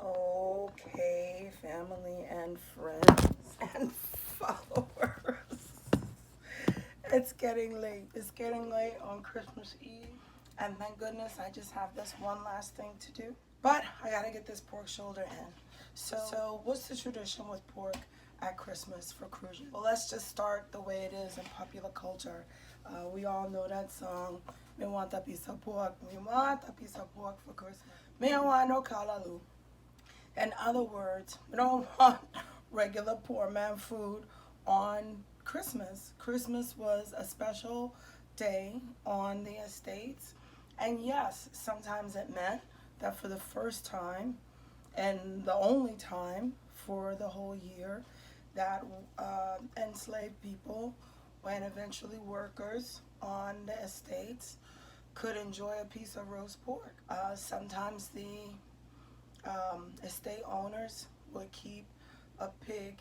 Okay, family and friends and followers. It's getting late. It's getting late on Christmas Eve. And thank goodness I just have this one last thing to do. But I gotta get this pork shoulder in. So what's the tradition with pork at Christmas for Cruzan? Well, let's just start the way it is in popular culture. We all know that song. Me want a piece of pork. Me want a piece of pork for Christmas. Me don't want no callaloo. In other words, we don't want regular poor man food on Christmas. Christmas was a special day on the estates. And yes, sometimes it meant that for the first time and the only time for the whole year that enslaved people and eventually workers on the estates could enjoy a piece of roast pork. Sometimes the estate owners would keep a pig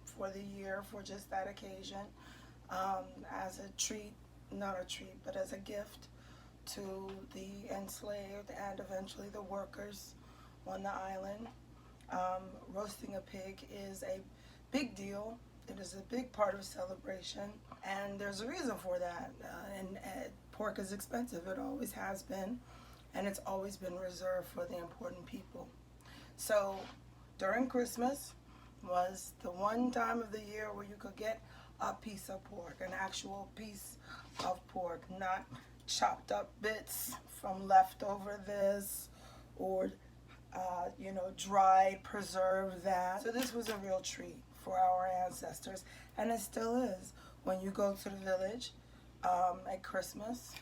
for the year for just that occasion as a treat, not a treat, but as a gift to the enslaved and eventually the workers on the island. Roasting a pig is a big deal. It is a big part of celebration, and there's a reason for that. And pork is expensive. It always has been, and it's always been reserved for the important people. So during Christmas was the one time of the year where you could get a piece of pork, an actual piece of pork, not chopped up bits from leftover this or dried, preserved that. So this was a real treat for our ancestors, and it still is. When you go to the village at Christmas,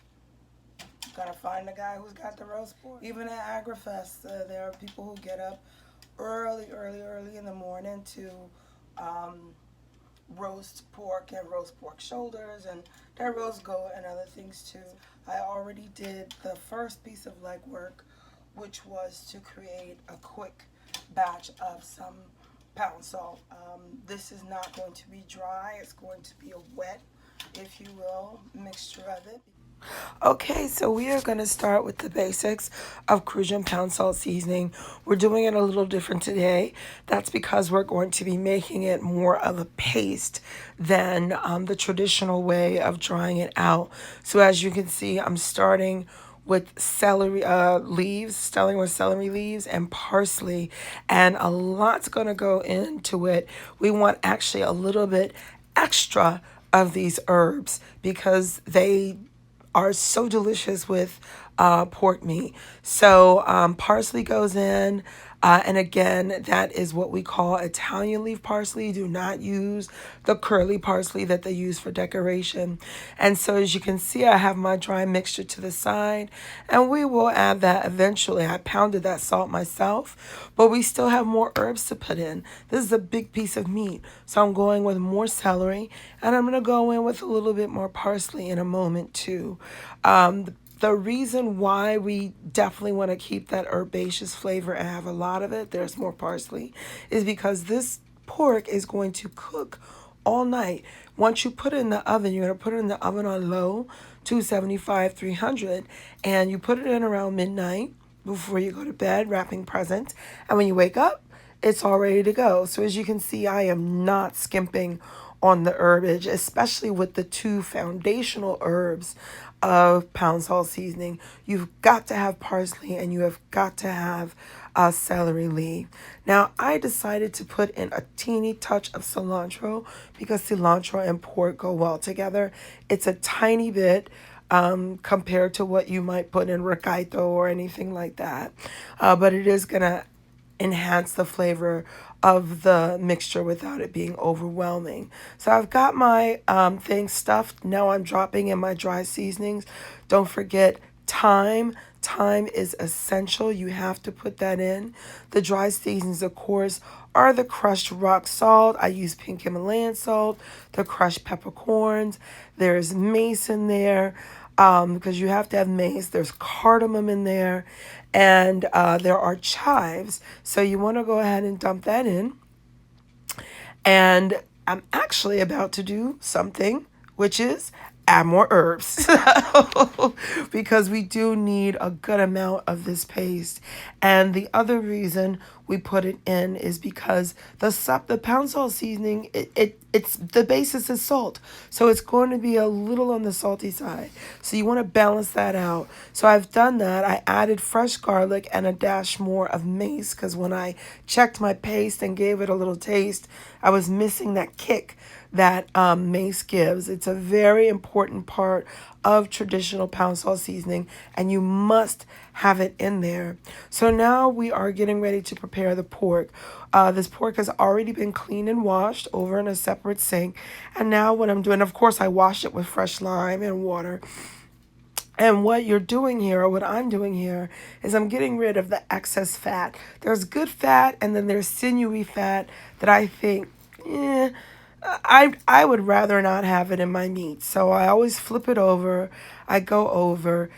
you're gonna find the guy who's got the roast pork. Even at AgriFest, there are people who get up early in the morning to roast pork and roast pork shoulders, and their roast goat and other things too. I already did the first piece of legwork, which was to create a quick batch of some pound salt. This is not going to be dry. It's going to be a wet, if you will, mixture of it. Okay, so we are going to start with the basics of Cruzan pound salt seasoning. We're doing it a little different today. That's because we're going to be making it more of a paste than the traditional way of drying it out. So as you can see, I'm starting with celery leaves, starting with celery leaves and parsley, and a lot's going to go into it. We want actually a little bit extra of these herbs because they are so delicious with pork meat. So parsley goes in. And again, that is what we call Italian leaf parsley. Do not use the curly parsley that they use for decoration. And so as you can see, I have my dry mixture to the side, and we will add that eventually. I pounded that salt myself, but we still have more herbs to put in. This is a big piece of meat, so I'm going with more celery, and I'm going to go in with a little bit more parsley in a moment too. The reason why we definitely want to keep that herbaceous flavor and have a lot of it, there's more parsley, is because this pork is going to cook all night. Once you put it in the oven, you're going to put it in the oven on low, 275, 300, and you put it in around midnight before you go to bed, wrapping presents. And when you wake up, it's all ready to go. So as you can see, I am not skimping on the herbage, especially with the two foundational herbs of pound salt seasoning. You've got to have parsley and you have got to have celery leaf. Now, I decided to put in a teeny touch of cilantro because cilantro and pork go well together. It's a tiny bit compared to what you might put in recaito or anything like that. But it is going to enhance the flavor of the mixture without it being overwhelming. So I've got my thing stuffed. Now I'm dropping in my dry seasonings. Don't forget thyme. Thyme is essential. You have to put that in. The dry seasonings, of course, are the crushed rock salt. I use pink Himalayan salt, the crushed peppercorns. There's mace in there because you have to have mace. There's cardamom in there, and there are chives. So you want to go ahead and dump that in. And I'm actually about to do something, which is add more herbs because we do need a good amount of this paste. And the other reason we put it in is because the pound salt seasoning, it's the basis is salt, so it's going to be a little on the salty side, so you want to balance that out. So I've done that. I added fresh garlic and a dash more of mace, because when I checked my paste and gave it a little taste, I was missing that kick that mace gives. It's a very important part of traditional pound salt seasoning, and you must have it in there. So now we are getting ready to prepare the pork. This pork has already been cleaned and washed over in a separate sink. And now what I'm doing, of course, I washed it with fresh lime and water. And what you're doing here, or what I'm doing here, is I'm getting rid of the excess fat. There's good fat, and then there's sinewy fat that I think, I would rather not have it in my meat. So I always flip it over. I go over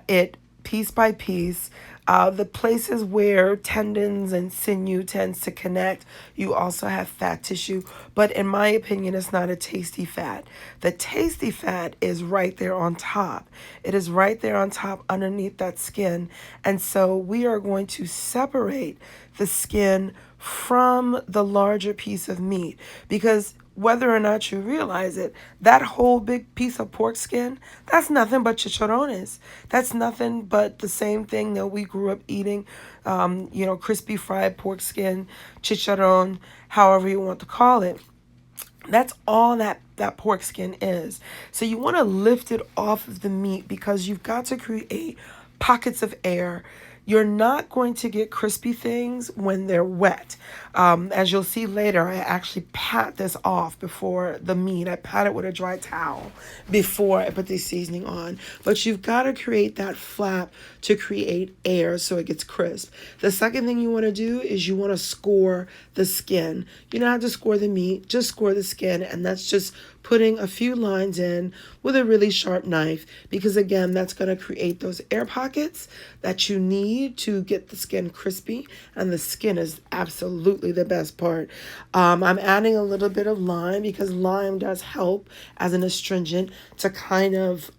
it piece by piece. The places where tendons and sinew tends to connect, you also have fat tissue. But in my opinion, it's not a tasty fat. The tasty fat is right there on top. It is right there on top underneath that skin. And so we are going to separate the skin from the larger piece of meat, because whether or not you realize it, that whole big piece of pork skin, that's nothing but chicharrones. That's nothing but the same thing that we grew up eating, crispy fried pork skin, chicharron, however you want to call it. That's all that pork skin is. So you want to lift it off of the meat, because you've got to create pockets of air. You're not going to get crispy things when they're wet. As you'll see later, I actually pat this off before the meat. I pat it with a dry towel before I put the seasoning on. But you've got to create that flap to create air so it gets crisp. The second thing you want to do is you want to score the skin. You don't have to score the meat, just score the skin, and that's just putting a few lines in with a really sharp knife, because again, that's going to create those air pockets that you need to get the skin crispy, and the skin is absolutely the best part. I'm adding a little bit of lime, because lime does help as an astringent to kind of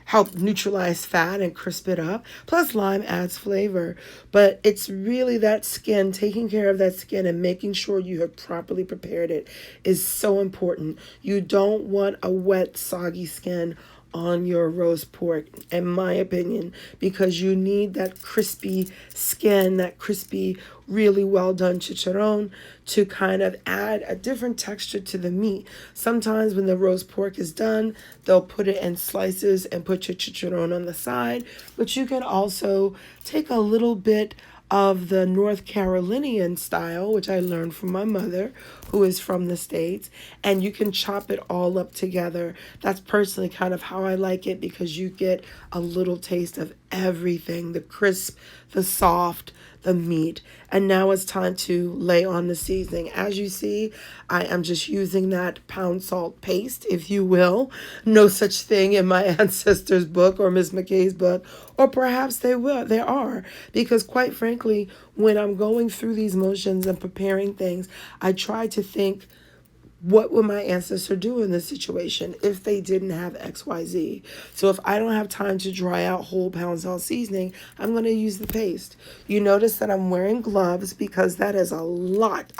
help neutralize fat and crisp it up. Plus, lime adds flavor. But it's really that skin, taking care of that skin and making sure you have properly prepared it is so important. You don't want a wet, soggy skin on your roast pork, in my opinion, because you need that crispy skin, that crispy, really well done chicharron to kind of add a different texture to the meat. Sometimes when the roast pork is done, they'll put it in slices and put your chicharron on the side, but you can also take a little bit of the North Carolinian style, which I learned from my mother, who is from the States, and you can chop it all up together. That's personally kind of how I like it, because you get a little taste of everything, the crisp, the soft, the meat. And now it's time to lay on the seasoning. As you see, I am just using that pound salt paste, if you will. No such thing in my ancestors' book or Miss McKay's book, or perhaps there are, because quite frankly, when I'm going through these motions and preparing things, I try to think, what would my ancestor do in this situation if they didn't have XYZ? So if I don't have time to dry out whole pound salt seasoning, I'm going to use the paste. You notice that I'm wearing gloves, because that is a lot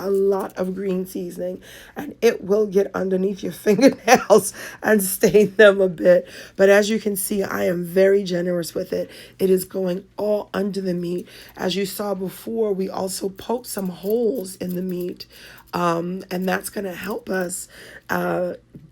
of green seasoning, and it will get underneath your fingernails and stain them a bit. But as you can see, I am very generous with it. It is going all under the meat. As you saw before, we also poked some holes in the meat. And that's going to help us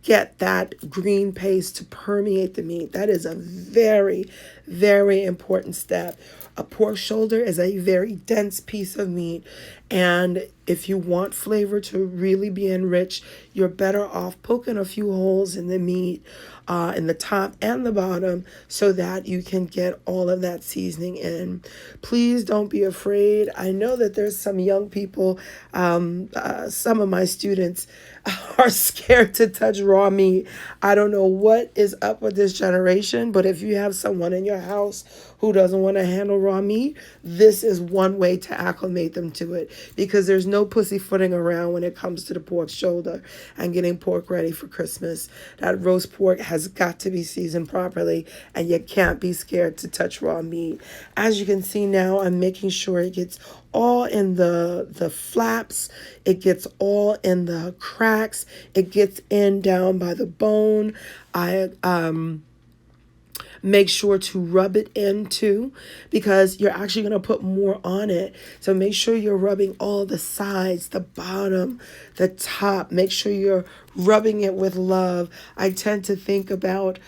get that green paste to permeate the meat. That is a very, very important step. A pork shoulder is a very dense piece of meat, and if you want flavor to really be enriched, you're better off poking a few holes in the meat, in the top and the bottom, so that you can get all of that seasoning in. Please don't be afraid. I know that there's some young people, some of my students are scared to touch raw raw meat. I don't know what is up with this generation, but if you have someone in your house who doesn't want to handle raw meat, this is one way to acclimate them to it, because there's no pussyfooting around when it comes to the pork shoulder and getting pork ready for Christmas. That roast pork has got to be seasoned properly, and you can't be scared to touch raw meat. As you can see now, I'm making sure it gets all in the flaps, it gets all in the cracks, it gets in down by the bone. I make sure to rub it in too, because you're actually going to put more on it. So make sure you're rubbing all the sides, the bottom, the top. Make sure you're rubbing it with love. I tend to think about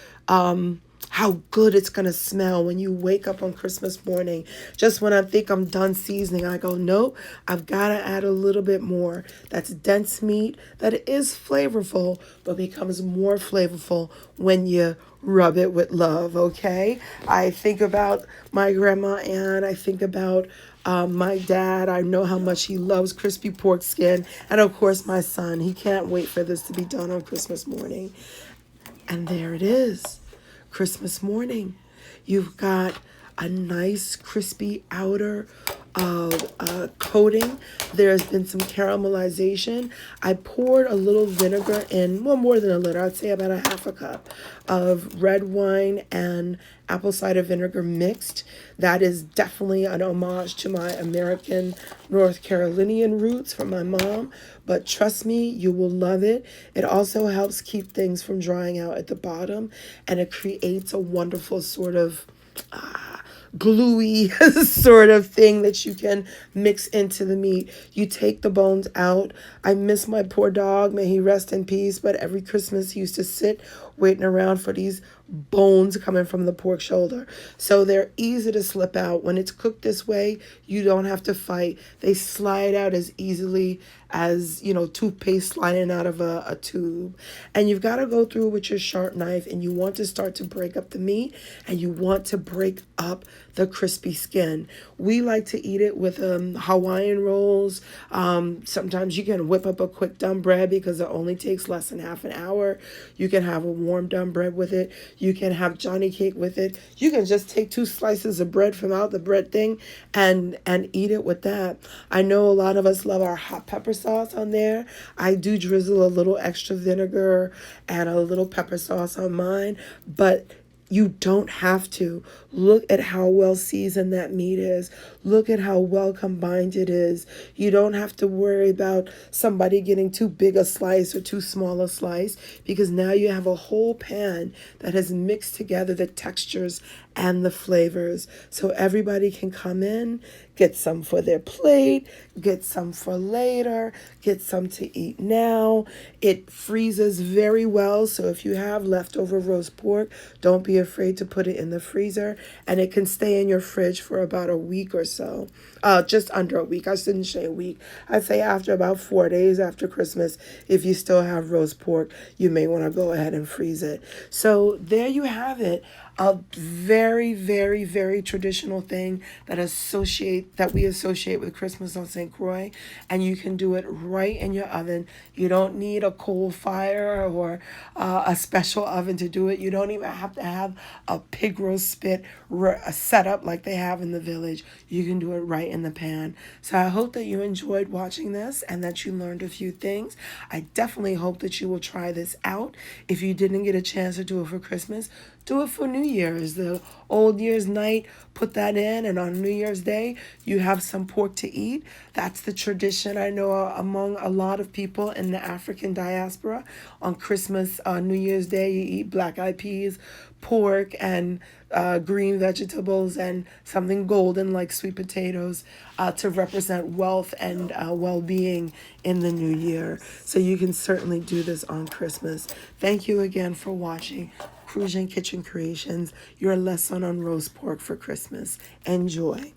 how good it's going to smell when you wake up on Christmas morning. Just when I think I'm done seasoning, I go, nope, I've got to add a little bit more. That's dense meat that is flavorful, but becomes more flavorful when you rub it with love, okay? I think about my grandma and I think about my dad. I know how much he loves crispy pork skin. And of course, my son, he can't wait for this to be done on Christmas morning. And there it is. Christmas morning. You've got a nice crispy outer coating. There's been some caramelization. I poured a little vinegar in, well, more than a little, I'd say about a half a cup of red wine and apple cider vinegar mixed. That is definitely an homage to my American North Carolinian roots from my mom, but trust me, you will love it. It also helps keep things from drying out at the bottom, and it creates a wonderful sort of gluey sort of thing that you can mix into the meat. You take the bones out. I miss my poor dog, may he rest in peace, but every Christmas he used to sit waiting around for these bones coming from the pork shoulder. So they're easy to slip out. When it's cooked this way, you don't have to fight. They slide out as easily as, you know, toothpaste sliding out of a tube. And you've got to go through with your sharp knife, and you want to start to break up the meat, and you want to break up the crispy skin. We like to eat it with Hawaiian rolls. Sometimes you can whip up a quick done bread because it only takes less than half an hour. You can have a warm done bread with it. You can have Johnny cake with it. You can just take 2 slices of bread from out the bread thing and eat it with that. I know a lot of us love our hot pepper sauce on there. I do drizzle a little extra vinegar and a little pepper sauce on mine, but you don't have to. Look at how well seasoned that meat is. Look at how well combined it is. You don't have to worry about somebody getting too big a slice or too small a slice, because now you have a whole pan that has mixed together the textures and the flavors. So everybody can come in, get some for their plate, get some for later, get some to eat now. It freezes very well, so if you have leftover roast pork, don't be afraid to put it in the freezer, and it can stay in your fridge for about a week or so. Just under a week. I shouldn't say a week. I'd say after about 4 days after Christmas, if you still have roast pork, you may want to go ahead and freeze it. So there you have it. A very, very, very traditional thing that we associate with Christmas on St. Croix, and you can do it right in your oven. You don't need a coal fire or a special oven to do it. You don't even have to have a pig roast spit set up like they have in the village. You can do it right in the pan. So I hope that you enjoyed watching this and that you learned a few things. I definitely hope that you will try this out. If you didn't get a chance to do it for Christmas, do it for New Year's. The old Year's night, put that in, and on New Year's Day, you have some pork to eat. That's the tradition I know among a lot of people in the African diaspora. On Christmas, New Year's Day, you eat black-eyed peas, pork, and green vegetables, and something golden like sweet potatoes to represent wealth and well-being in the new year. So you can certainly do this on Christmas. Thank you again for watching Cruzan Kitchen Creations, your lesson on roast pork for Christmas. Enjoy.